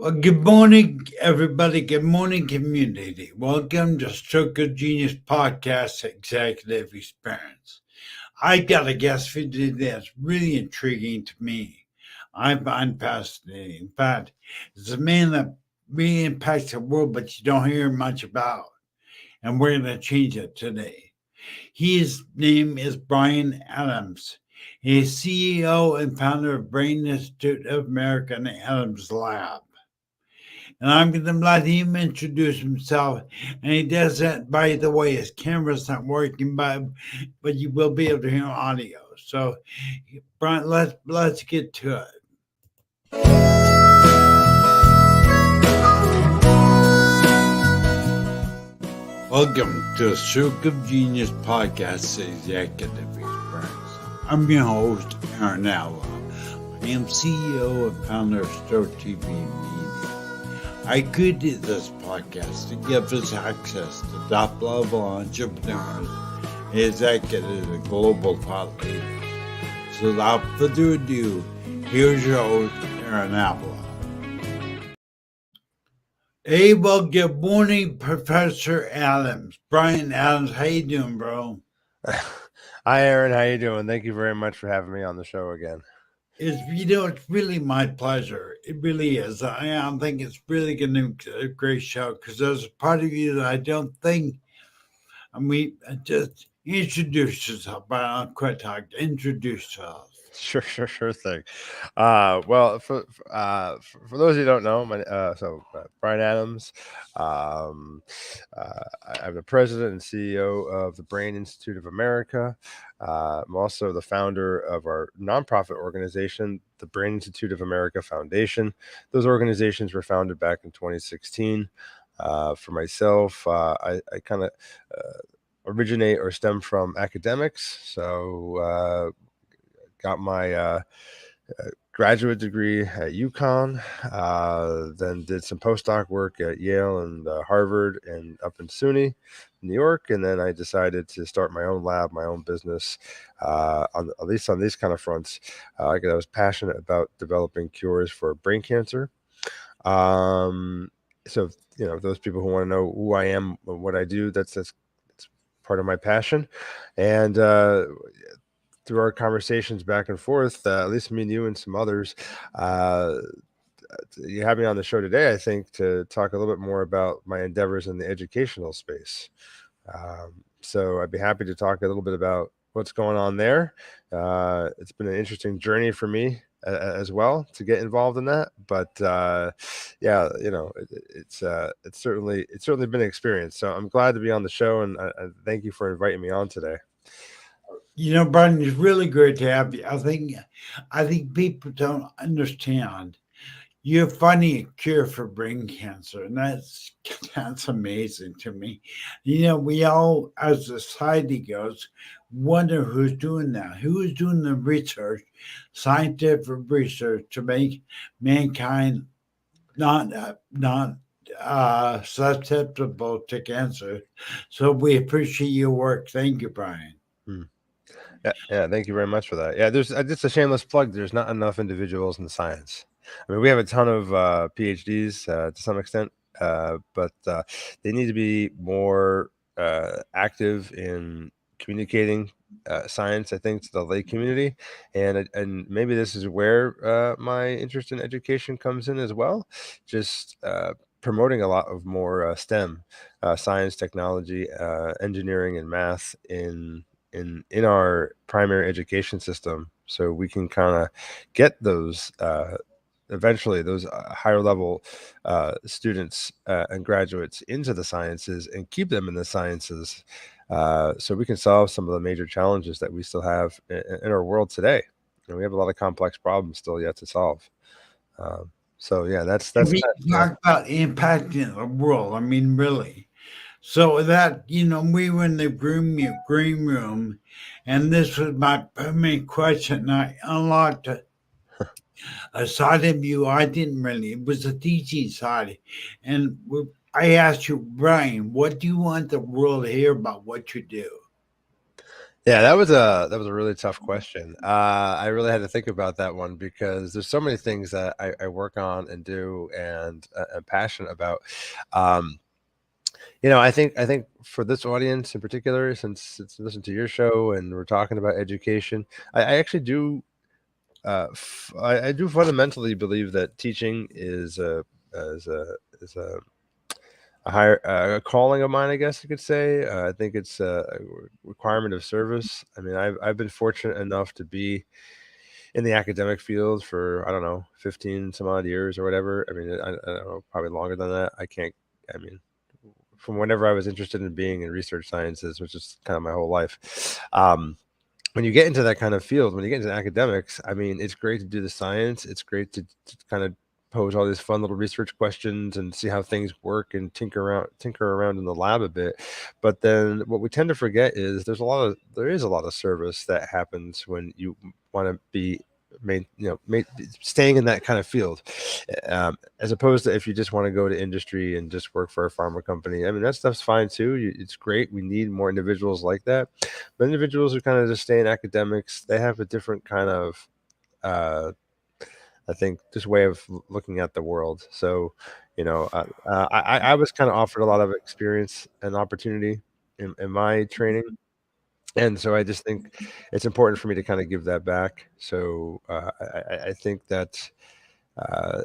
Well, good morning, everybody. Good morning, community. Welcome to Stroke of Genius Podcast Executive Experience. I got a guest for today that's really intriguing to me. I find fascinating. In fact, it's a man that really impacts the world, but you don't hear much about. And we're going to change it today. His name is Brian Adams. He's CEO and founder of Brain Institute of America and the Adams Lab. And I'm going to let him introduce himself. And he does that, by the way, his camera's not working, but you will be able to hear audio. So, Brian, let's get to it. Welcome to the Stroke of Genius Podcast Executive Experience. I'm your host, RNAs. I am CEO and founder of Stroke TV Media. I created this podcast to give us access to top-level entrepreneurs, executives, and global thought leaders. So without further ado, here's your host, RNAs. Hey, well, good morning, Professor Adams. Brian Adams, how you doing, bro? Hi, Aaron. How you doing? Thank you very much for having me on the show again. It's really my pleasure. It really is. I think it's really going to be a great show because there's a part of you that I don't think. Just introduce yourself, but I'll quit talking. Introduce yourself. Sure thing. Well, for those who don't know, Brian Adams. I'm the president and CEO of the Brain Institute of America. I'm also the founder of our nonprofit organization, the Brain Institute of America Foundation. Those organizations were founded back in 2016. For myself, I kind of originate or stem from academics. So got my graduate degree at UConn, then did some postdoc work at Yale and Harvard and up in SUNY, New York. And then I decided to start my own lab, my own business, at least on these kind of fronts. I was passionate about developing cures for brain cancer. So, those people who want to know who I am, what I do, that's part of my passion. And through our conversations back and forth, at least me and you and some others, you have me on the show today, I think, to talk a little bit more about my endeavors in the educational space. So I'd be happy to talk a little bit about what's going on there. It's been an interesting journey for me as well to get involved in that. But it's certainly been an experience. So I'm glad to be on the show, and thank you for inviting me on today. Brian, it's really great to have you. I think people don't understand. You're finding a cure for brain cancer, and that's amazing to me. We all, as society goes, wonder who's doing that. Who is doing the research, scientific research, to make mankind not susceptible to cancer. So we appreciate your work. Thank you, Brian. Yeah, thank you very much for that. Yeah, there's just a shameless plug. There's not enough individuals in the science. I mean, we have a ton of PhDs to some extent, but they need to be more active in communicating science, I think, to the lay community. And maybe this is where my interest in education comes in as well. Just promoting a lot of more STEM, science, technology, engineering, and math in our primary education system, so we can kind of get those eventually those higher level students and graduates into the sciences and keep them in the sciences, so we can solve some of the major challenges that we still have in our world today. And we have a lot of complex problems still yet to solve. So yeah, that's we talk about impacting the world. I mean, really. So that, we were in the green room, and this was my main question. I unlocked a side of you I didn't really. It was a teaching side. And I asked you, Brian, what do you want the world to hear about what you do? Yeah, that was a really tough question. I really had to think about that one because there's so many things that I work on and do and am passionate about. Um, I think for this audience in particular, since it's listen to your show and we're talking about education, I actually do. I do fundamentally believe that teaching is a is a higher a calling of mine, I guess you could say. I think it's a requirement of service. I mean, I've been fortunate enough to be in the academic field for I don't know 15 some odd years or whatever. I mean, I don't know, probably longer than that. I can't. I mean, from whenever I was interested in being in research sciences, which is kind of my whole life. When you get into that kind of field, when you get into academics, I mean, it's great to do the science. It's great to kind of pose all these fun little research questions and see how things work and tinker around in the lab a bit. But then what we tend to forget is there is a lot of service that happens when you want to be staying in that kind of field, as opposed to if you just want to go to industry and just work for a pharma company. I mean, that stuff's fine too. It's great. We need more individuals like that. But individuals who kind of just stay in academics, they have a different kind of, uh, I think, just way of looking at the world. So, I was kind of offered a lot of experience and opportunity in my training. And so I just think it's important for me to kind of give that back. So I think that uh,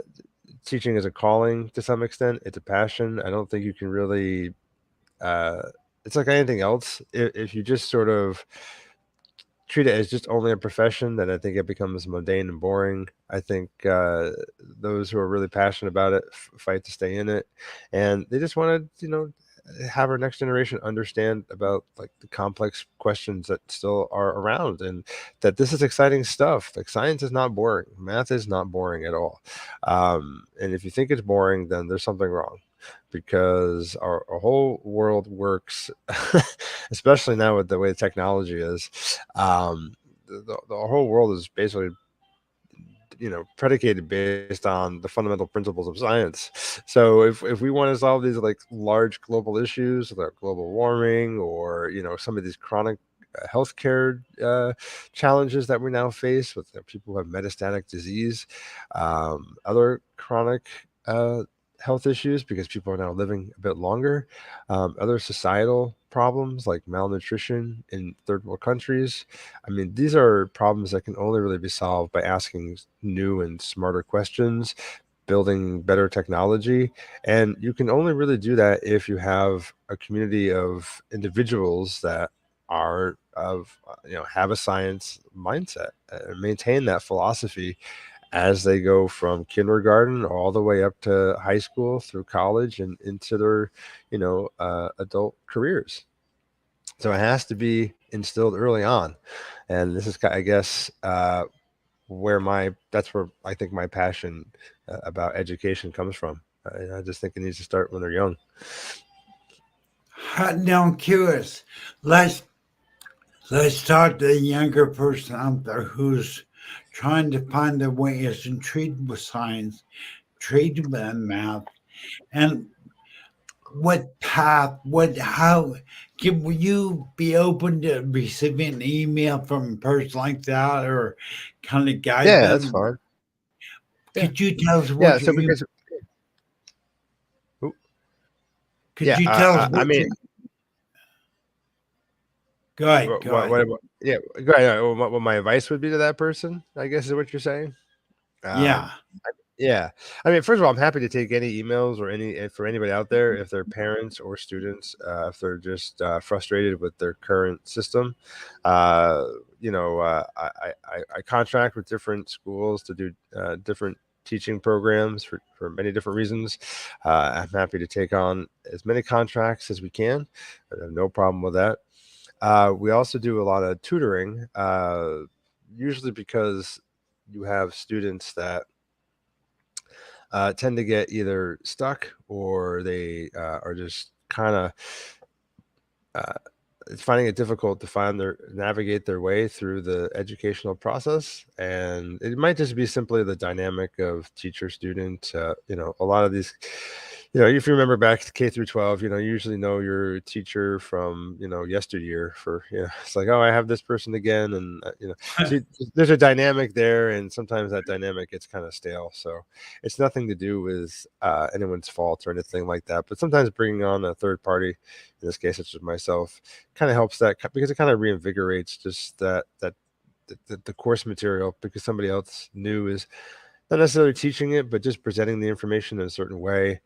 teaching is a calling to some extent. It's a passion. I don't think you can really. Uh, it's like anything else. If you just sort of treat it as just only a profession, then I think it becomes mundane and boring. I think those who are really passionate about it fight to stay in it, and they just want to, have our next generation understand about like the complex questions that still are around, and that this is exciting stuff. Like science is not boring, math is not boring at all. And if you think it's boring, then there's something wrong because our whole world works, especially now with the way technology is. The whole world is basically predicated based on the fundamental principles of science. So if we want to solve these like large global issues like global warming or some of these chronic healthcare challenges that we now face with people who have metastatic disease, other chronic health issues because people are now living a bit longer, other societal problems like malnutrition in third world countries. I mean, these are problems that can only really be solved by asking new and smarter questions, building better technology. And you can only really do that if you have a community of individuals that have a science mindset and maintain that philosophy as they go from kindergarten all the way up to high school through college and into their adult careers. So it has to be instilled early on, and this is, I guess, that's where I think my passion about education comes from. I just think it needs to start when they're young. Now I'm curious. Let's let's talk to the younger person out there who's trying to find their way as intrigued with science, intrigued with math, and what path, will you be open to receiving an email from a person like that or kind of guide Yeah, that's them? fine. Yeah, Could you tell us yeah. what your So email? because Oop, Could yeah, you tell us I what mean, your? Go ahead. Go ahead. yeah, go ahead. What my advice would be to that person, I guess, is what you're saying. Yeah. Um, Yeah. I mean, first of all, I'm happy to take any emails or for anybody out there, if they're parents or students, if they're just frustrated with their current system. Uh, I contract with different schools to do different teaching programs for many different reasons. I'm happy to take on as many contracts as we can. I have no problem with that. We also do a lot of tutoring, usually because you have students that tend to get either stuck or they are just kind of uh, finding it difficult to navigate their way through the educational process. And it might just be simply the dynamic of teacher student. A lot of these if you remember back to K through 12, you usually know your teacher from, yesteryear for, it's like, oh, I have this person again. And, so there's a dynamic there. And sometimes that dynamic gets kind of stale. So it's nothing to do with anyone's fault or anything like that. But sometimes bringing on a third party, in this case, such as myself, kind of helps that because it kind of reinvigorates just the course material because somebody else new is not necessarily teaching it, but just presenting the information in a certain way.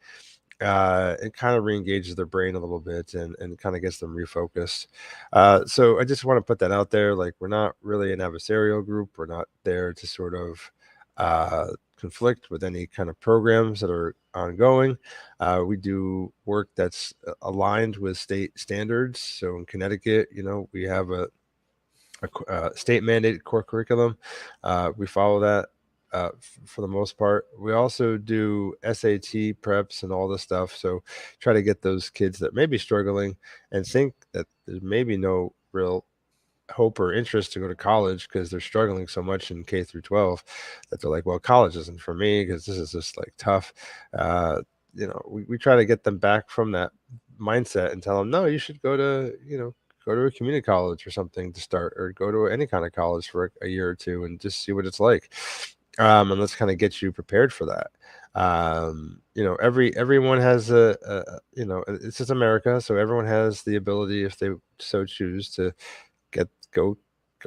It kind of re-engages their brain a little bit and kind of gets them refocused. So I just want to put that out there. Like, we're not really an adversarial group. We're not there to sort of conflict with any kind of programs that are ongoing. We do work that's aligned with state standards. So in Connecticut, we have a state mandated core curriculum. We follow that for the most part. We also do SAT preps and all this stuff. So try to get those kids that may be struggling and think that there's maybe no real hope or interest to go to college because they're struggling so much in K through 12 that they're like, well, college isn't for me because this is just like tough. We try to get them back from that mindset and tell them, no, you should go to a community college or something to start, or go to any kind of college for a year or two and just see what it's like. And let's kind of get you prepared for that. Everyone has it's just America. So everyone has the ability, if they so choose, to get go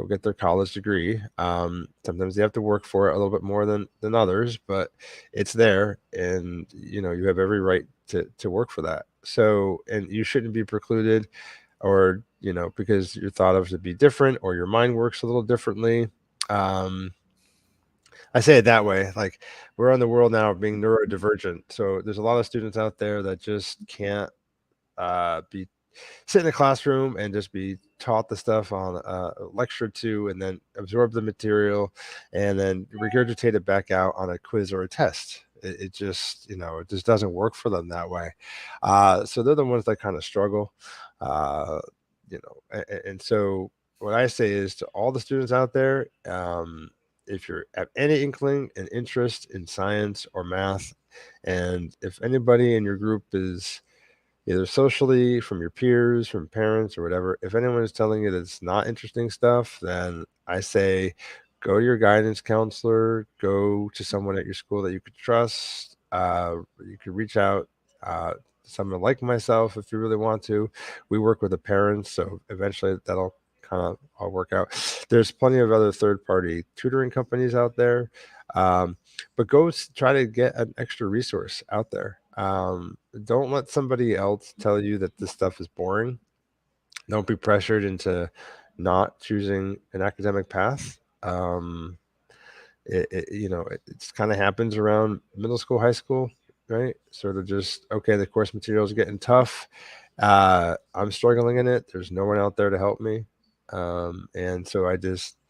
get their college degree. Sometimes they have to work for it a little bit more than others, but it's there, and you have every right to work for that. So, and you shouldn't be precluded, or because you're thought of to be different, or your mind works a little differently. Um, I say it that way. Like, we're in the world now of being neurodivergent, so there's a lot of students out there that just can't be sit in a classroom and just be taught the stuff on a lecture to, and then absorb the material and then regurgitate it back out on a quiz or a test. It just, it just doesn't work for them that way. So they're the ones that kind of struggle. Uh, and so what I say is to all the students out there, if you have any inkling and interest in science or math, and if anybody in your group is either socially, from your peers, from parents, or whatever, if anyone is telling you that it's not interesting stuff, then I say go to your guidance counselor, go to someone at your school that you could trust. You could reach out to someone like myself if you really want to. We work with the parents, so eventually that'll kind of all work out. There's plenty of other third-party tutoring companies out there. But go try to get an extra resource out there. Don't let somebody else tell you that this stuff is boring. Don't be pressured into not choosing an academic path. It kind of happens around middle school, high school, right? Sort of just, okay, the course material is getting tough. I'm struggling in it. There's no one out there to help me. And so and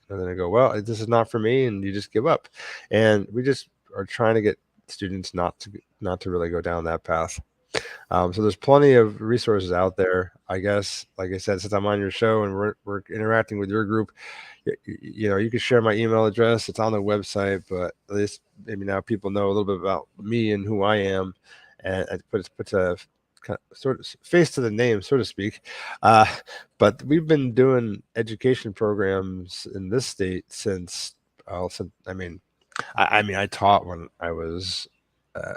then I go, well, this is not for me. And you just give up. And we just are trying to get students not to really go down that path. So there's plenty of resources out there. I guess, like I said, since I'm on your show and we're interacting with your group, you can share my email address. It's on the website, but at least maybe now people know a little bit about me and who I am, and it puts a kind of sort of face to the name, so to speak. But we've been doing education programs in this state since, I taught when I was, a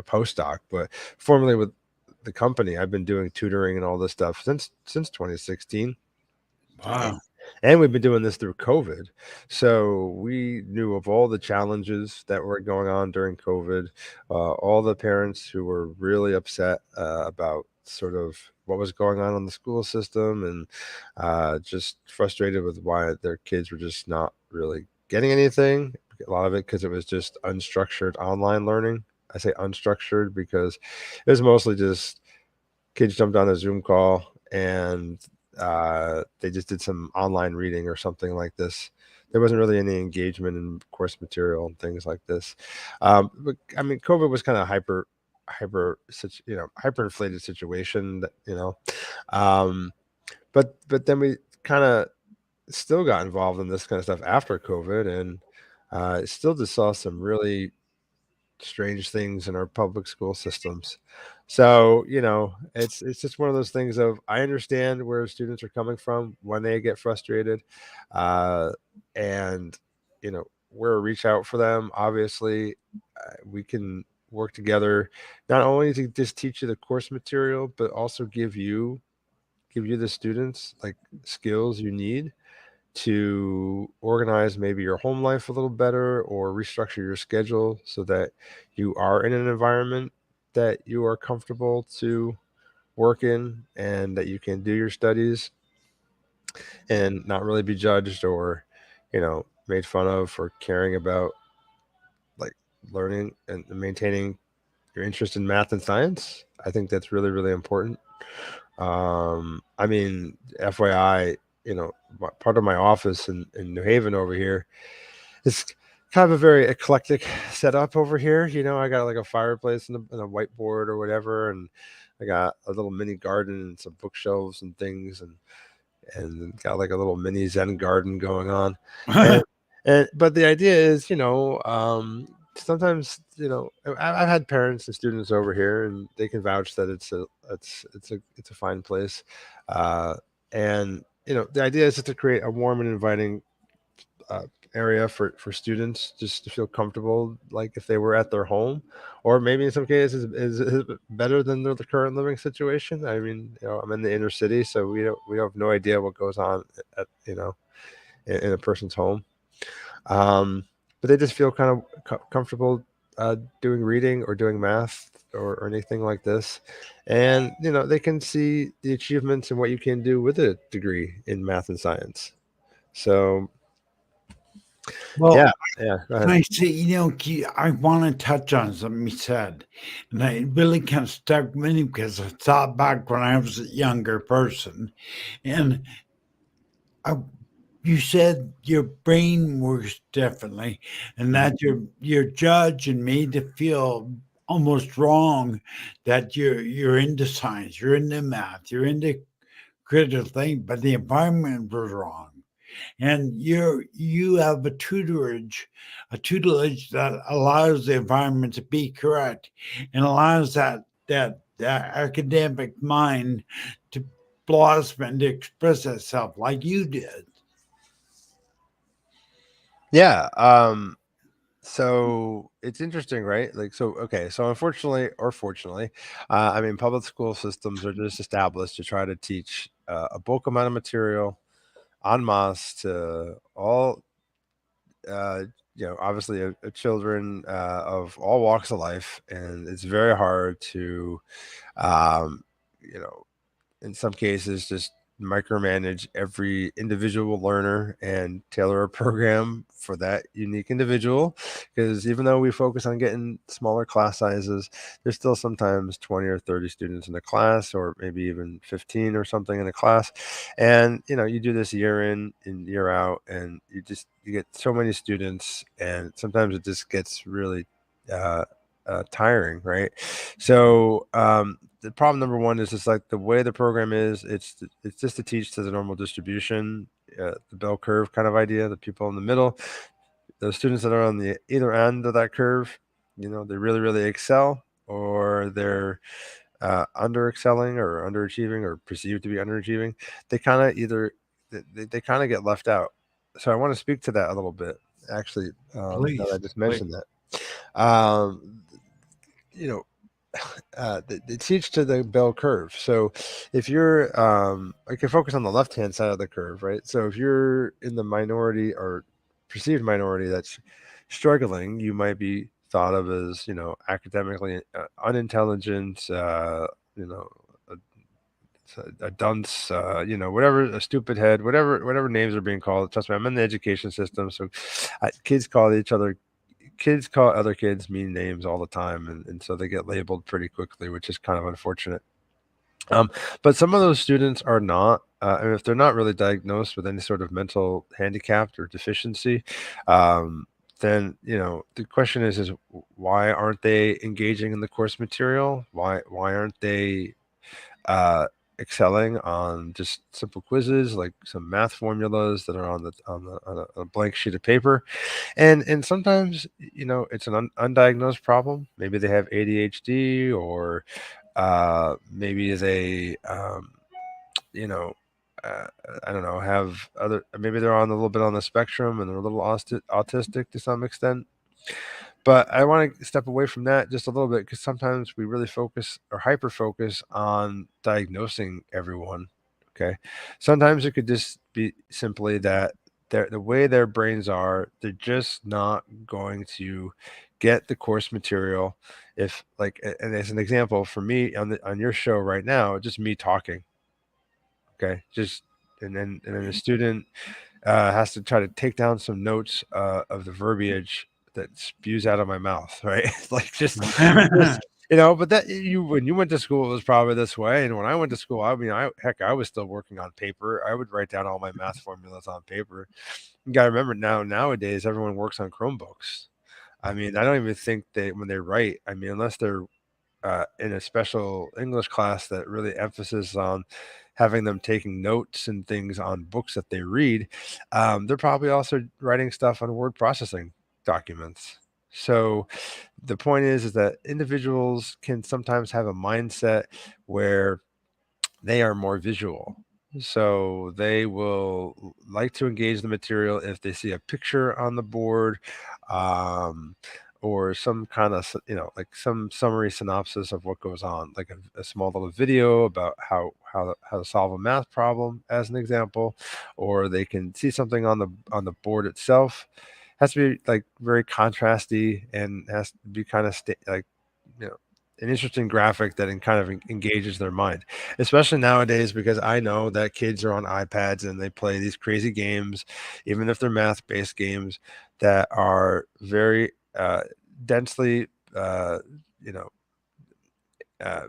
postdoc, but formerly with the company, I've been doing tutoring and all this stuff since 2016. Wow. And we've been doing this through COVID. So we knew of all the challenges that were going on during COVID, all the parents who were really upset about sort of what was going on in the school system, and just frustrated with why their kids were just not really getting anything. A lot of it because it was just unstructured online learning. I say unstructured because it was mostly just kids jumped on a Zoom call and they just did some online reading or something like this. There wasn't really any engagement in course material and things like this. But I mean, COVID was kind of hyperinflated situation that, um, but then we kind of still got involved in this kind of stuff after COVID, and still just saw some really strange things in our public school systems. So, it's just one of those things of, I understand where students are coming from when they get frustrated. Uh, and, we're a reach out for them. Obviously, we can work together, not only to just teach you the course material, but also give you the students like skills you need to organize maybe your home life a little better, or restructure your schedule so that you are in an environment that you are comfortable to work in, and that you can do your studies and not really be judged or made fun of for caring about like learning and maintaining your interest in math and science. I think that's really, really important. I mean, FYI, part of my office in New Haven over here, it's kind of a very eclectic setup over here. I got like a fireplace and a whiteboard or whatever, and I got a little mini garden and some bookshelves and things, and got like a little mini Zen garden going on. And but the idea is, sometimes, I've had parents and students over here, and they can vouch that it's a fine place. Uh, and the idea is just to create a warm and inviting uh, area for students, just to feel comfortable, like if they were at their home, or maybe in some cases is better than the current living situation. I mean, I'm in the inner city, so we have no idea what goes on at in a person's home. But they just feel kind of comfortable doing reading or doing math, or anything like this, and they can see the achievements and what you can do with a degree in math and science. So Well, yeah, yeah, go ahead. I say, I want to touch on something you said, and it really kind of stuck with me because I thought back when I was a younger person, and I, you said your brain works differently, and Mhm. that you're judged and made to feel almost wrong that you're into science, you're into math, you're into critical thing, but the environment was wrong. And you have a tutelage that allows the environment to be correct and allows that academic mind to blossom and to express itself like you did. Yeah. So it's interesting, right? Like, so, okay. So unfortunately, or fortunately, I mean, public school systems are just established to try to teach a bulk amount of material en masse to all, uh, obviously, children of all walks of life. And it's very hard to, um, you know, in some cases, just micromanage every individual learner and tailor a program for that unique individual. Because even though we focus on getting smaller class sizes, there's still sometimes 20 or 30 students in a class, or maybe even 15 or something in a class. And you do this year in and year out, and you get so many students, and sometimes it just gets really uh, tiring, right? So the problem number one is just like the way the program is. It's just to teach to the normal distribution, the bell curve kind of idea. The people in the middle, those students that are on the either end of that curve, they really, really excel, or they're under excelling or underachieving, or perceived to be underachieving. They kind of either they kind of get left out. So I want to speak to that a little bit. Actually, now that I Please, just please. mentioned that, you know, they teach to the bell curve. So if you're, I can focus on the left hand side of the curve, right? So if you're in the minority or perceived minority that's struggling, you might be thought of as, academically unintelligent, you know, a dunce, whatever, a stupid head, whatever names are being called. Trust me, I'm in the education system, so kids call each other kids call other kids mean names all the time, and so they get labeled pretty quickly, which is kind of unfortunate. But some of those students are not, and if they're not really diagnosed with any sort of mental handicap or deficiency, then the question is why aren't they engaging in the course material? Why aren't they? excelling on just simple quizzes, like some math formulas that are on a blank sheet of paper. And sometimes, it's an undiagnosed problem. Maybe they have ADHD, or maybe they you know uh, I don't know, have other, maybe they're on a little bit on the spectrum and they're a little autistic to some extent. But I want to step away from that just a little bit, because sometimes we really focus or hyper focus on diagnosing everyone. Okay. Sometimes it could just be simply that the way their brains are, they're just not going to get the course material. If, like, and as an example for me on your show right now, just me talking. Okay. Just, and then the student has to try to take down some notes of the verbiage that spews out of my mouth, right? Like, just but that, when you went to school, it was probably this way, and when I went to school, I mean, I was still working on paper. I would write down all my math formulas on paper. You got to remember, nowadays everyone works on Chromebooks. I mean, I don't even think they, when they write, I mean, unless they're in a special English class that really emphasizes on having them taking notes and things on books that they read, they're probably also writing stuff on word processing documents. So the point is that individuals can sometimes have a mindset where they are more visual. So they will like to engage the material if they see a picture on the board, um, or some kind of, like some summary synopsis of what goes on, like a small little video about how to solve a math problem, as an example, or they can see something on the board itself. Has to be like very contrasty, and has to be kind of like, you know an interesting graphic that kind of engages their mind, especially nowadays, because I know that kids are on iPads and they play these crazy games, even if they're math-based games that are very densely, uh, you know, uh,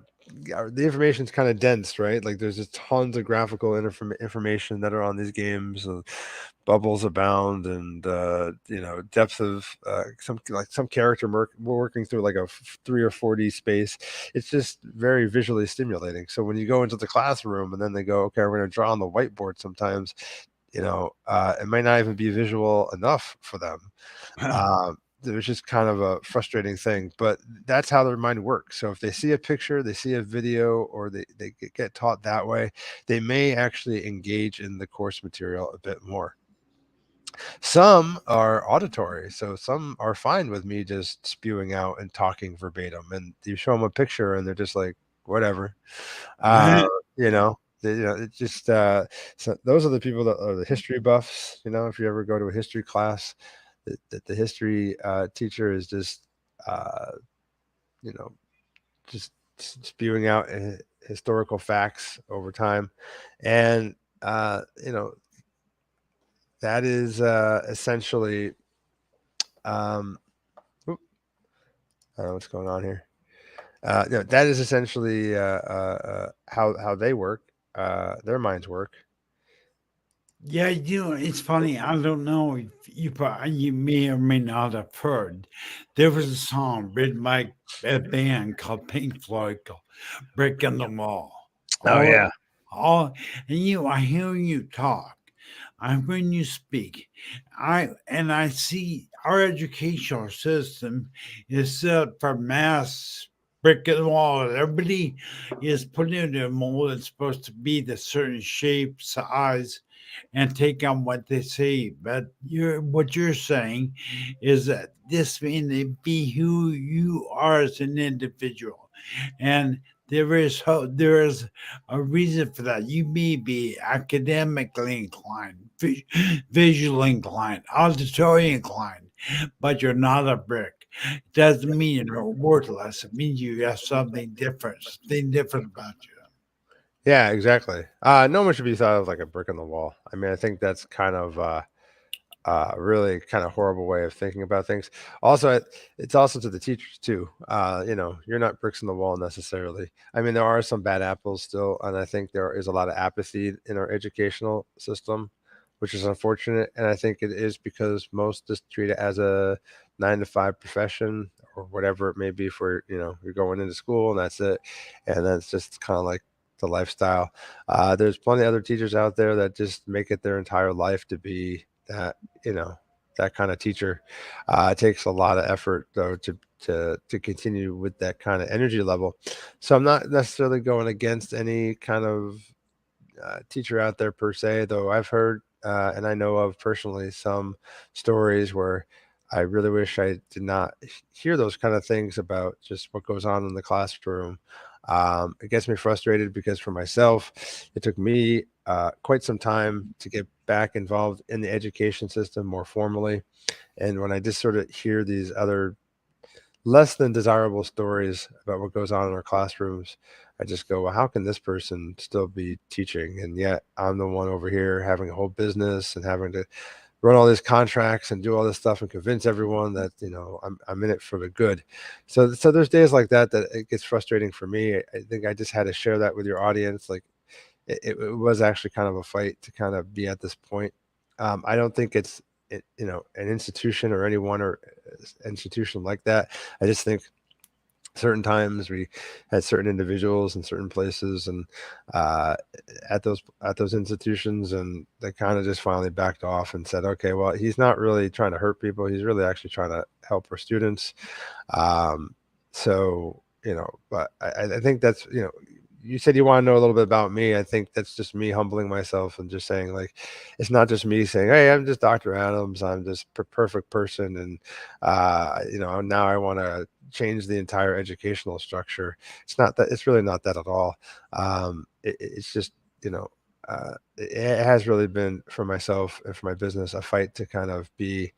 the information is kind of dense, right? Like, there's just tons of graphical information that are on these games. Bubbles abound, and depth of some character we're working through like a 3 or 4D space. It's just very visually stimulating. So when you go into the classroom and then they go, okay, we're going to draw on the whiteboard, sometimes it might not even be visual enough for them. It was just kind of a frustrating thing, but that's how their mind works. So if they see a picture, they see a video, or they get taught that way, they may actually engage in the course material a bit more. Some are auditory, so some are fine with me just spewing out and talking verbatim. And you show them a picture, and they're just like, whatever. Uh, it's just so those are the people that are the history buffs. If you ever go to a history class, the history teacher is just uh, you know just spewing out historical facts over time, and that is essentially, um, oop, I don't know what's going on here. That is essentially how they work, their minds work. Yeah, it's funny. I don't know if you may or may not have heard. There was a song written by a band called Pink Floyd called "Brick in the Wall." Oh All, yeah, all, and I hear you talk. I when you speak. I see our educational system is set for mass brick in the wall. Everybody is put into a mold that's supposed to be the certain shape, size, and take on what they say. But what you're saying is that this means be who you are as an individual, and there is a reason for that. You may be academically inclined, visually inclined, auditory inclined, but you're not a brick. It doesn't mean you're worthless. It means you have something different about you. yeah, exactly. No one should be thought of like a brick in the wall. I mean, I think that's kind of really kind of horrible way of thinking about things. Also, it's also to the teachers too. You're not bricks in the wall necessarily. I mean, there are some bad apples still, and I think there is a lot of apathy in our educational system, which is unfortunate. And I think it is because most just treat it as a 9 to 5 profession, or whatever it may be, for you're going into school and that's it. And that's just kind of like the lifestyle. There's plenty of other teachers out there that just make it their entire life to be that, that kind of teacher. It takes a lot of effort though to continue with that kind of energy level. So I'm not necessarily going against any kind of teacher out there per se, though I've heard and I know of personally some stories where I really wish I did not hear those kind of things about just what goes on in the classroom. It gets me frustrated because for myself, it took me quite some time to get back involved in the education system more formally. And when I just sort of hear these other less than desirable stories about what goes on in our classrooms, I just go, well, how can this person still be teaching? And yet I'm the one over here having a whole business and having to run all these contracts and do all this stuff and convince everyone that, I'm in it for the good. So there's days like that it gets frustrating for me. I think I just had to share that with your audience. Like it was actually kind of a fight to kind of be at this point. I don't think it's an institution or anyone or institution like that. I just think certain times we had certain individuals in certain places and uh, at those institutions, and they kind of just finally backed off and said, okay, well, he's not really trying to hurt people, he's really actually trying to help our students. But I think that's, you said you want to know a little bit about me. I think that's just me humbling myself and just saying, like, it's not just me saying, hey, I'm just Dr. Adams, I'm this perfect person, and now I want to change the entire educational structure. It's not that. It's really not that at all. It's just, it has really been for myself and for my business a fight to kind of be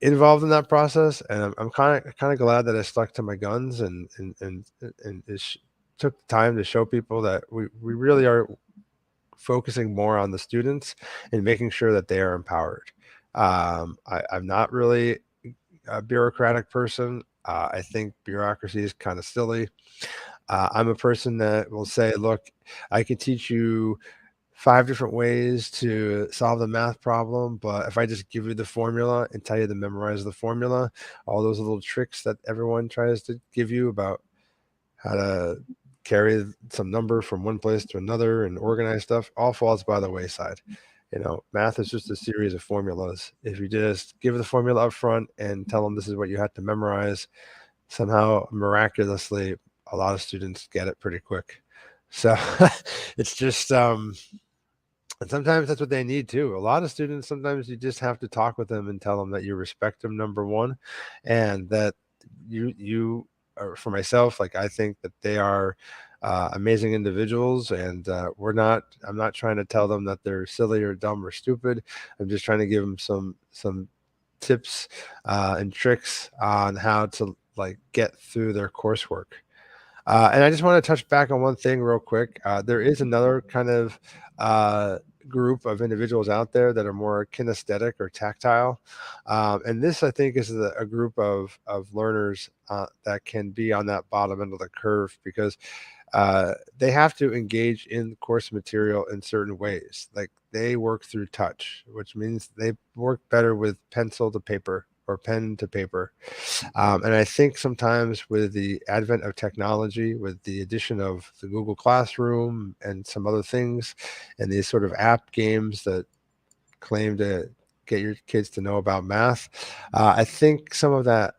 involved in that process, and I'm kind of glad that I stuck to my guns and took the time to show people that we really are focusing more on the students and making sure that they are empowered. I'm not really a bureaucratic person. I think bureaucracy is kind of silly. I'm a person that will say, look, I can teach you 5 different ways to solve the math problem, but if I just give you the formula and tell you to memorize the formula, all those little tricks that everyone tries to give you about how to carry some number from one place to another and organize stuff all falls by the wayside. Math is just a series of formulas. If you just give the formula up front and tell them this is what you have to memorize, somehow miraculously a lot of students get it pretty quick. So it's just and sometimes that's what they need too. A lot of students, sometimes you just have to talk with them and tell them that you respect them, number one, and that you or for myself, like, I think that they are amazing individuals, and I'm not trying to tell them that they're silly or dumb or stupid. I'm just trying to give them some tips and tricks on how to, like, get through their coursework. And I just want to touch back on one thing real quick. There is another kind of group of individuals out there that are more kinesthetic or tactile. And this, I think, is a group of learners that can be on that bottom end of the curve because they have to engage in course material in certain ways. Like, they work through touch, which means they work better with pencil to paper or pen to paper. And I think sometimes with the advent of technology, with the addition of the Google Classroom and some other things, and these sort of app games that claim to get your kids to know about math, I think some of that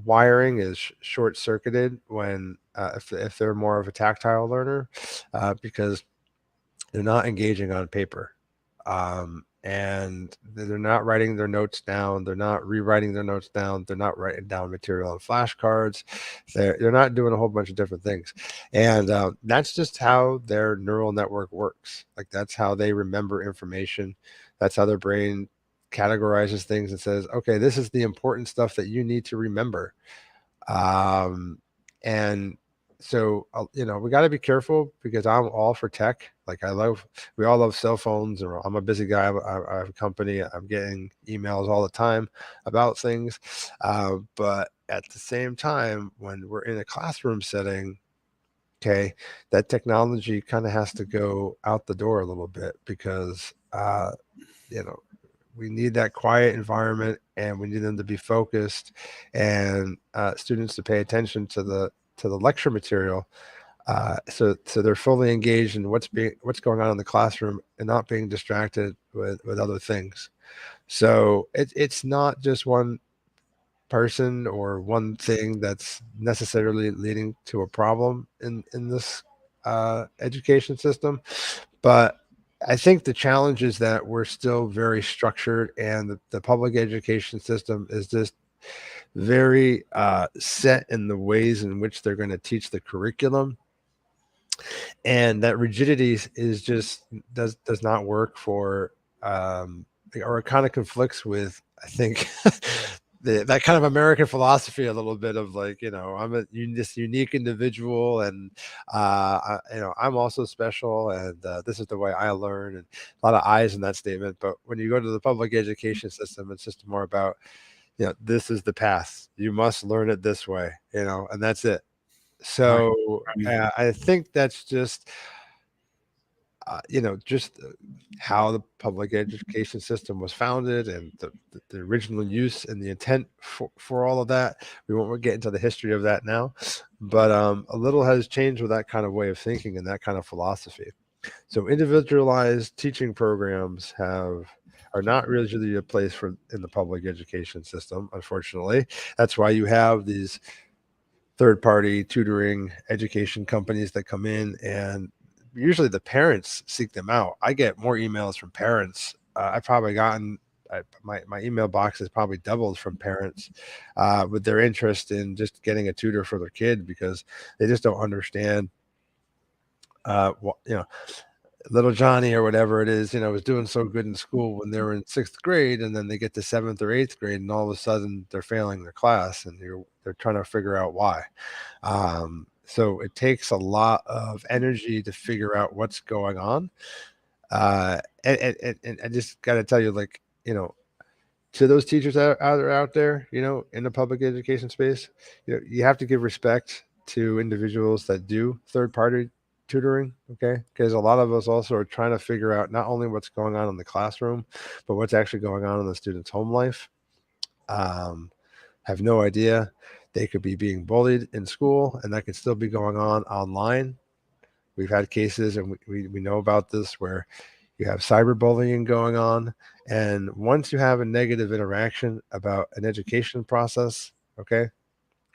wiring is short circuited when if they're more of a tactile learner, because they're not engaging on paper. And they're not writing their notes down. They're not rewriting their notes down. They're not writing down material on flashcards. They're not doing a whole bunch of different things. And that's just how their neural network works. Like, that's how they remember information. That's how their brain categorizes things and says, okay, this is the important stuff that you need to remember. And so, we got to be careful because I'm all for tech. Like, we all love cell phones, and I'm a busy guy. I have a company. I'm getting emails all the time about things. But at the same time, when we're in a classroom setting, okay, that technology kind of has to go out the door a little bit because, you know, we need that quiet environment, and we need them to be focused, and students to pay attention to the lecture material. So they're fully engaged in what's going on in the classroom and not being distracted with other things. So it's not just one person or one thing that's necessarily leading to a problem in this education system. But I think the challenge is that we're still very structured, and the public education system is just very set in the ways in which they're going to teach the curriculum, and that rigidity is just does not work for or it kind of conflicts with, I think, that kind of American philosophy a little bit of like, I'm this unique individual, and I'm also special, and this is the way I learn, and a lot of eyes in that statement. But when you go to the public education system, it's just more about, this is the path, you must learn it this way, and that's it. Right. So Right. I think that's just just how the public education system was founded, and the original use and the intent for all of that. We won't get into the history of that now, but a little has changed with that kind of way of thinking and that kind of philosophy. So individualized teaching programs are not really a place for in the public education system, unfortunately. That's why you have these third-party tutoring education companies that come in, and usually the parents seek them out. I get more emails from parents. I've probably gotten my email box has probably doubled from parents with their interest in just getting a tutor for their kid, because they just don't understand what, little Johnny or whatever it is, was doing so good in school when they were in sixth grade, and then they get to seventh or eighth grade, and all of a sudden they're failing their class, and they're trying to figure out why. So it takes a lot of energy to figure out what's going on. And I just got to tell you, like, to those teachers out there, in the public education space, you have to give respect to individuals that do third party tutoring, okay? Because a lot of us also are trying to figure out not only what's going on in the classroom, but what's actually going on in the student's home life. Um, have no idea. They could be being bullied in school, and that could still be going on online. We've had cases, and we know about this, where you have cyberbullying going on. And once you have a negative interaction about an education process, okay,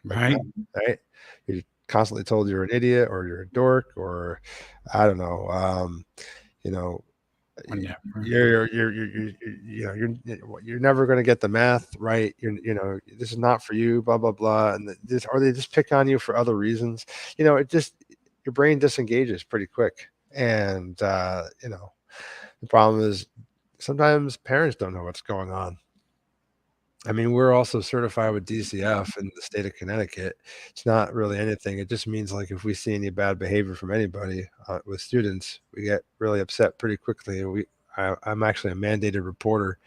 like Right. that, right? You're constantly told you're an idiot or you're a dork, or I don't know, you know, Whatever. you're never going to get the math right. This is not for you, blah blah blah, and this, or they just pick on you for other reasons. It just, your brain disengages pretty quick, and the problem is sometimes parents don't know what's going on. I mean, we're also certified with DCF in the state of Connecticut. It's not really anything. It just means, like, if we see any bad behavior from anybody with students, we get really upset pretty quickly. I'm actually a mandated reporter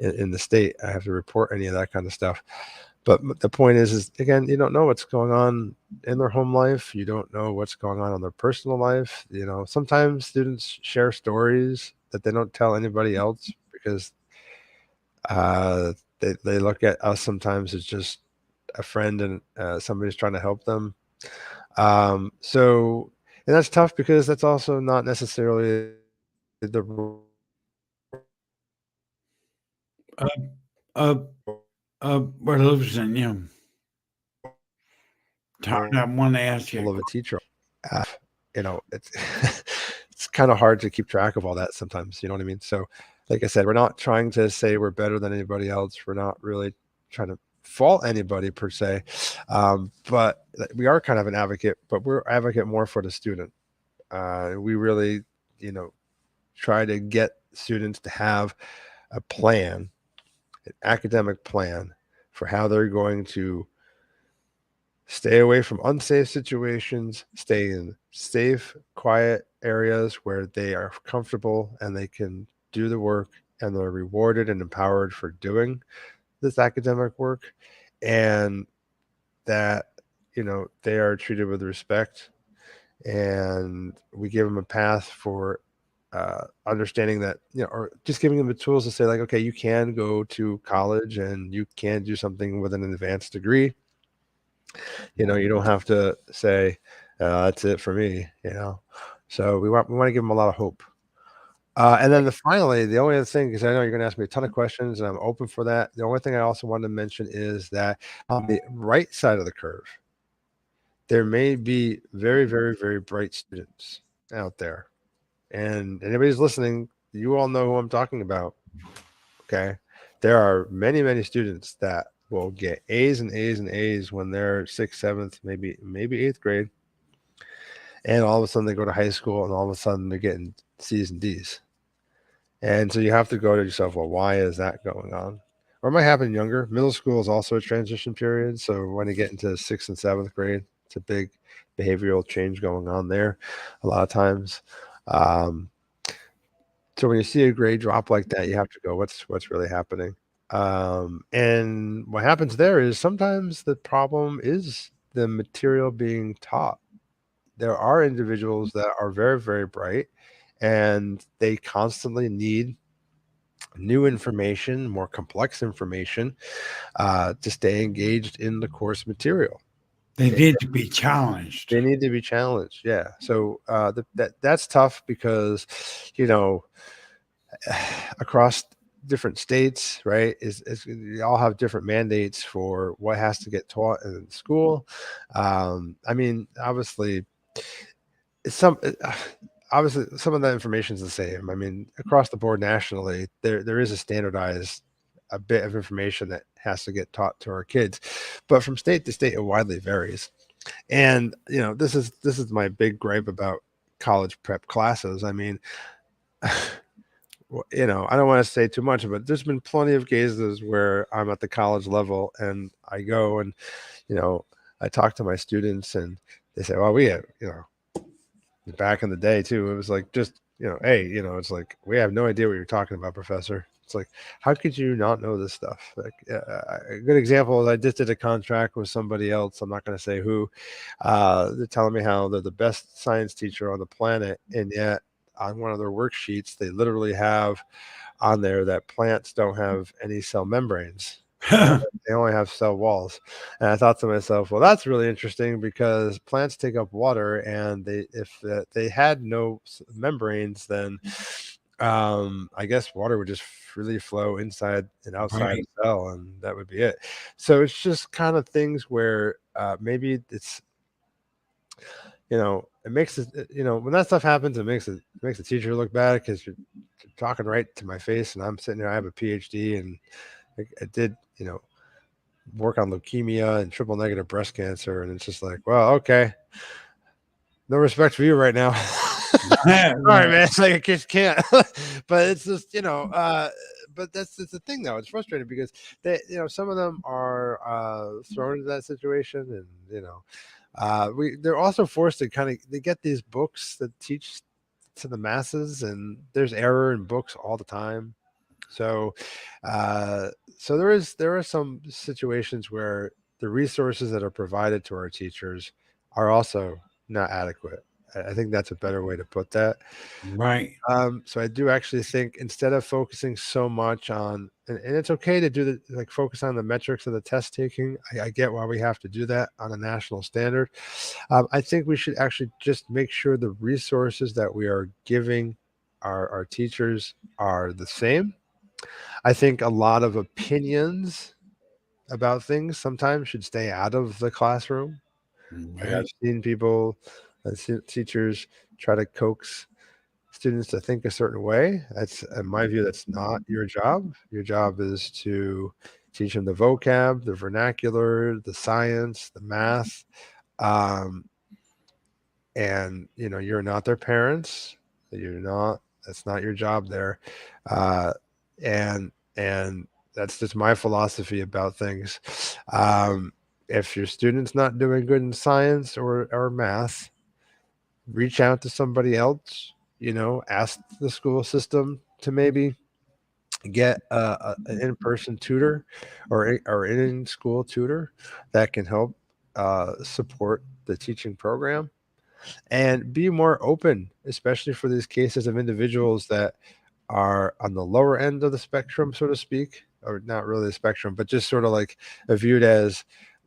in the state. I have to report any of that kind of stuff. But the point is again, you don't know what's going on in their home life. You don't know what's going on in their personal life. Sometimes students share stories that they don't tell anybody else, because uh, they look at us sometimes as just a friend, and somebody's trying to help them. And that's tough, because that's also not necessarily the Uh, uh, we're losing you. Todd, I want to ask you. role of a teacher. Uh, it's it's kind of hard to keep track of all that sometimes. You know what I mean? So, like I said, we're not trying to say we're better than anybody else. We're not really trying to fault anybody per se, but we are kind of an advocate. But we're advocate more for the student. We really, you know, try to get students to have a plan, an academic plan for how they're going to stay away from unsafe situations, stay in safe, quiet areas where they are comfortable and they can do the work, and they're rewarded and empowered for doing this academic work, and that, they are treated with respect, and we give them a path for understanding that, or just giving them the tools to say, like, okay, you can go to college and you can do something with an advanced degree. You don't have to say, That's it for me, you know. So we want to give them a lot of hope. And then finally, the only other thing, because I know you're going to ask me a ton of questions, and I'm open for that. The only thing I also wanted to mention is that on the right side of the curve, there may be very, very, very bright students out there. And anybody's listening, you all know who I'm talking about. Okay. There are many, many students that will get A's and A's and A's when they're sixth, seventh, maybe eighth grade. And all of a sudden they go to high school and all of a sudden they're getting C's and D's. And so you have to go to yourself, well, why is that going on? Or it might happen younger. Middle school is also a transition period. So when you get into sixth and seventh grade, it's a big behavioral change going on there a lot of times. So when you see a grade drop like that, you have to go, what's really happening? And what happens there is sometimes the problem is the material being taught. There are individuals that are very, very bright and they constantly need new information, more complex information, to stay engaged in the course material. They need to be challenged. They need to be challenged. Yeah. So that's tough because, you know, across different states, right? You all have different mandates for what has to get taught in school. I mean, some obviously some of that information is the same. I mean, across the board nationally, there is a standardized a bit of information that has to get taught to our kids, but from state to state, it widely varies. And you know, this is my big gripe about college prep classes. I mean, you know, I don't want to say too much, but there's been plenty of cases where I'm at the college level and I go and, you know, I talk to my students and they say, well, we have, you know, back in the day too, it was like, just, you know, hey, you know, it's like, we have no idea what you're talking about, professor. It's like, how could you not know this stuff? Like, a good example is I just did a contract with somebody else. I'm not going to say who. They're telling me how they're the best science teacher on the planet, and yet on one of their worksheets, they literally have on there that plants don't have any cell membranes. They only have cell walls. And I thought to myself, well, that's really interesting because plants take up water, and if they had no membranes, then I guess water would just freely flow inside and outside Right. the cell, and that would be it. So it's just kind of things where maybe it's, you know, it makes it, you know, when that stuff happens, it makes the teacher look bad because you're talking right to my face, and I'm sitting there. I have a PhD, and I did, you know, work on leukemia and triple negative breast cancer, and it's just like, well, okay, no respect for you right now. All right, man. It's like I just can't. But it's just, you know, but it's the thing though. It's frustrating because they, you know, some of them are thrown into that situation, and you know, they're also forced to kind of they get these books that teach to the masses, and there's error in books all the time. So, so there are some situations where the resources that are provided to our teachers are also not adequate. I think that's a better way to put that. Right. So I do actually think instead of focusing so much on, and it's okay to do the like focus on the metrics of the test taking. I get why we have to do that on a national standard. I think we should actually just make sure the resources that we are giving our teachers are the same. I think a lot of opinions about things sometimes should stay out of the classroom. Like I've Right. seen people, I've seen teachers try to coax students to think a certain way. That's, in my view, that's not your job. Your job is to teach them the vocab, the vernacular, the science, the math. Um, and you know, you're not their parents. You're not. That's not your job there. Uh, and that's just my philosophy about things. Um, if your student's not doing good in science or math, reach out to somebody else. You know, ask the school system to maybe get an in-person tutor or in-school tutor that can help support the teaching program and be more open, especially for these cases of individuals that are on the lower end of the spectrum, so to speak, or not really the spectrum, but just sort of like viewed as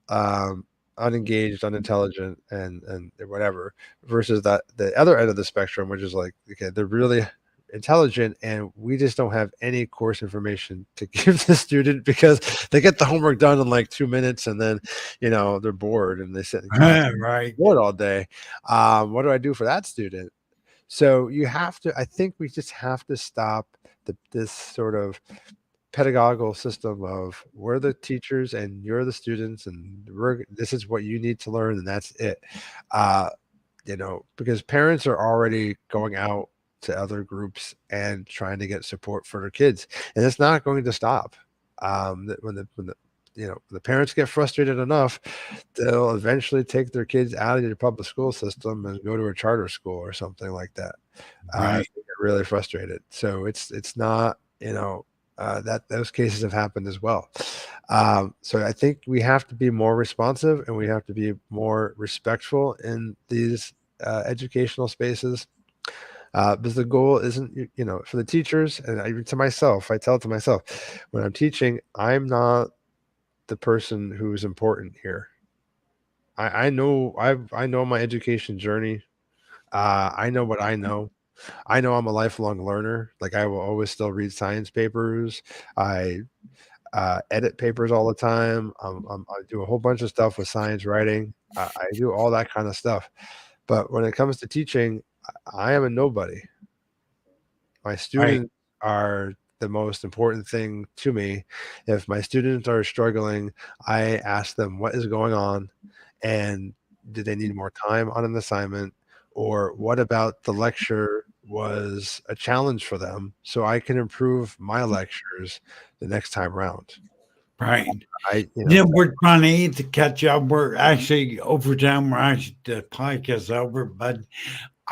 um, unengaged, unintelligent, and whatever, versus that the other end of the spectrum, which is like, okay, they're really intelligent and we just don't have any course information to give the student because they get the homework done in like 2 minutes and then they're bored and they sit in class Right. bored all day. What do I do for that student? So you have to, I think we just have to stop this sort of pedagogical system of we're the teachers and you're the students and this is what you need to learn and that's it. Uh, because parents are already going out to other groups and trying to get support for their kids, and it's not going to stop. When the parents get frustrated enough, they'll eventually take their kids out of the public school system and go to a charter school or something like that. Right. They get really frustrated. So it's not, that those cases have happened as well. So I think we have to be more responsive and we have to be more respectful in these educational spaces. Because the goal isn't, for the teachers and even to myself, I tell it to myself when I'm teaching, I'm not the person who's important here. I know I know my education journey. I know what I know. I know I'm a lifelong learner. Like I will always still read science papers. I edit papers all the time. I do a whole bunch of stuff with science writing. I do all that kind of stuff. But when it comes to teaching, I am a nobody. My Right. students are the most important thing to me. If my students are struggling, I ask them what is going on and do they need more time on an assignment, or what about the lecture was a challenge for them so I can improve my lectures the next time around. Right. I, you know, Yeah, we're trying to eat to catch up. We're actually over time. We're actually the podcast over, but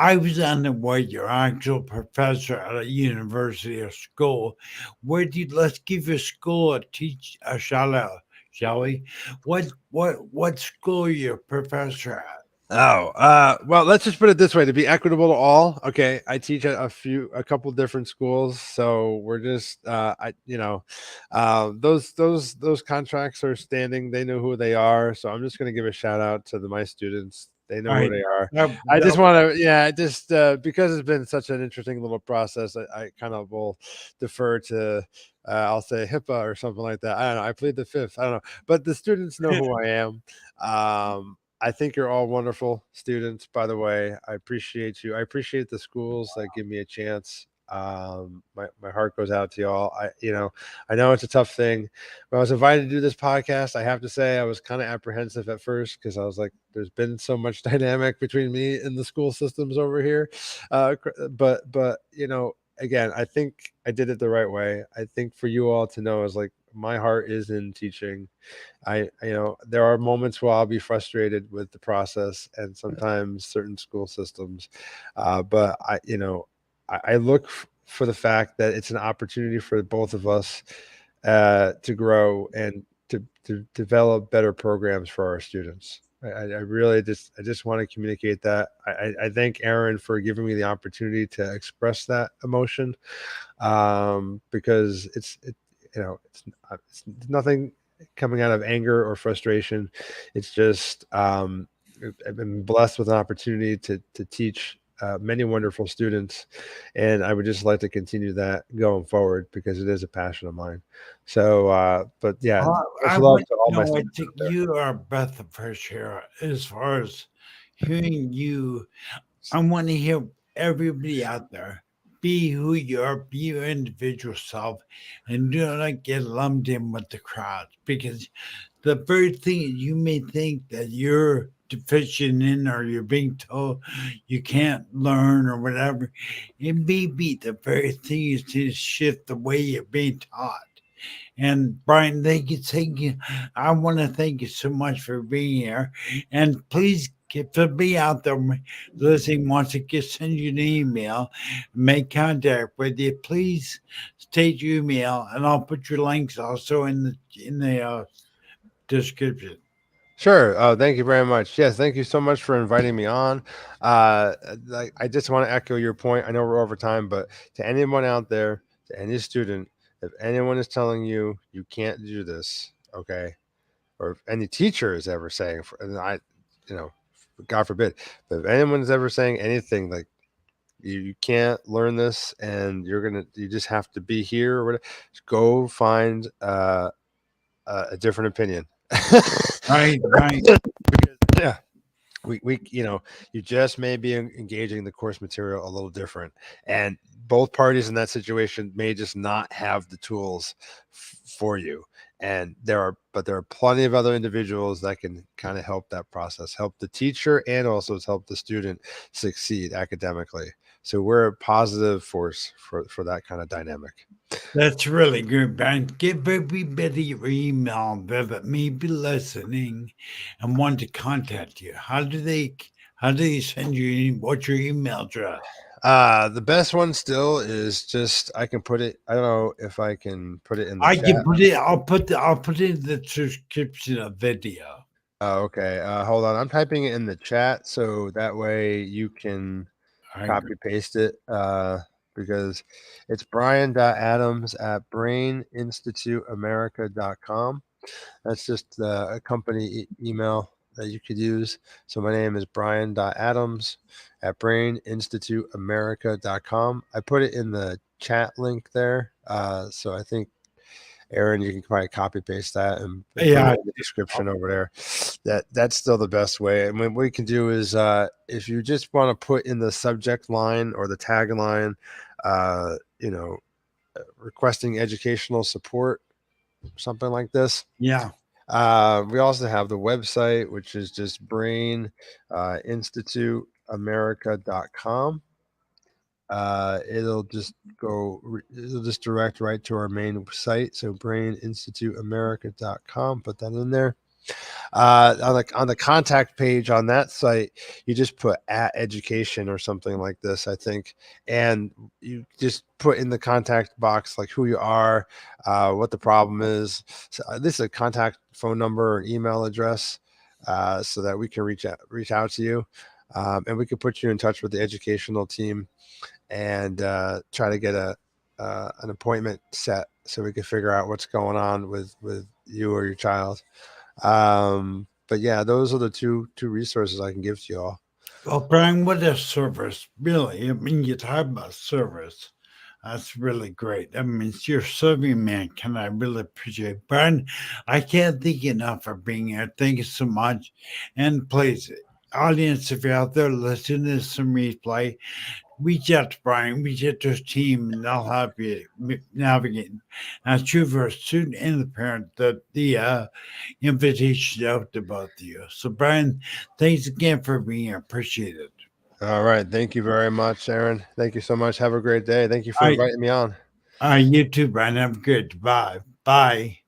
I was unaware your actual professor at a university or school. Where do you, let's give your school a shout out, shall we? What school you're a professor at? Oh, well, let's just put it this way to be equitable to all. Okay, I teach at a couple different schools, so we're just, those contracts are standing. They know who they are, so I'm just going to give a shout out to my students. They know All who right. they are. That, I just that, want to, yeah, just because it's been such an interesting little process, I kind of will defer to, I'll say HIPAA or something like that. I don't know. I plead the fifth. I don't know, but the students know who I am. I think you're all wonderful students, by the way. I appreciate you. I appreciate the schools that give me a chance. My heart goes out to y'all. I know it's a tough thing. When I was invited to do this podcast, I have to say I was kind of apprehensive at first because I was like, there's been so much dynamic between me and the school systems over here. But again, I think I did it the right way. I think for you all to know is like my heart is in teaching. There are moments where I'll be frustrated with the process and sometimes certain school systems, but I look for the fact that it's an opportunity for both of us to grow and to develop better programs for our students. I really just want to communicate that. I thank Aaron for giving me the opportunity to express that emotion, because it's nothing coming out of anger or frustration. It's just I've been blessed with an opportunity to teach many wonderful students, and I would just like to continue that going forward because it is a passion of mine. So, but yeah, much I love would to all my know. I students think out there. you are a breath of fresh air as far as hearing you. I want to hear everybody out there be who you are, be your individual self, and do not get lumped in with the crowd because the very thing you may think that you're deficient in or you're being told you can't learn or whatever, it may be the very thing you need to shift the way you're being taught. And Brian, thank you. I want to thank you so much for being here. And please, if somebody out there listening wants to send you an email, make contact with you, please state your email, and I'll put your links also in the description. Sure. Oh, thank you very much. Yes, thank you so much for inviting me on. I just want to echo your point. I know we're over time, but to anyone out there, to any student, if anyone is telling you you can't do this, okay, or if any teacher is ever saying, and I, you know, God forbid, but if anyone's ever saying anything like you can't learn this and you just have to be here or whatever, just go find a different opinion. Right, right. Yeah, we you just may be engaging the course material a little different, and both parties in that situation may just not have the tools for you. And there are plenty of other individuals that can kind of help that process, help the teacher, and also help the student succeed academically. So we're a positive force for that kind of dynamic. That's really good, Brian. Give everybody your email that may be listening and want to contact you. How do they send you? What's your email address? The best one still is just I can put it. I don't know if I can put it in the I chat. can put it. I'll put it in the description of video. Oh, okay. Hold on. I'm typing it in the chat so that way you can I copy paste it. Because it's brian.adams@braininstituteamerica.com. That's just a company email that you could use. So my name is brian.adams@braininstituteamerica.com. I put it in the chat link there. So I think Aaron, you can probably copy paste that and put it yeah. in the description over there. That's still the best way. And what we can do is if you just want to put in the subject line or the tagline, uh, you know, requesting educational support, something like this. Yeah. We also have the website, which is just braininstituteamerica.com. It'll just it'll just direct right to our main site. So braininstituteamerica.com, put that in there. On the contact page on that site, you just put @education or something like this, I think, and you just put in the contact box like who you are, what the problem is. So, this is a contact phone number or an email address, so that we can reach out to you, and we can put you in touch with the educational team and try to get an appointment set so we can figure out what's going on with you or your child. But yeah, those are the two resources I can give to you all. Well, Brian, what a service, really. I mean, you talk about service. That's really great. That means you're serving mankind. I really appreciate it. Brian, I can't thank you enough for being here. Thank you so much. And please, audience, if you're out there listening to some replay, reach out to Brian, reach out to his team, and they'll help you navigate. Now, true for a student and the parent, that the invitation out to both of you. So, Brian, thanks again for being here. Appreciate it. All right. Thank you very much, Aaron. Thank you so much. Have a great day. Thank you for All right. inviting me on. You too, Brian. Have a good. Bye. Bye.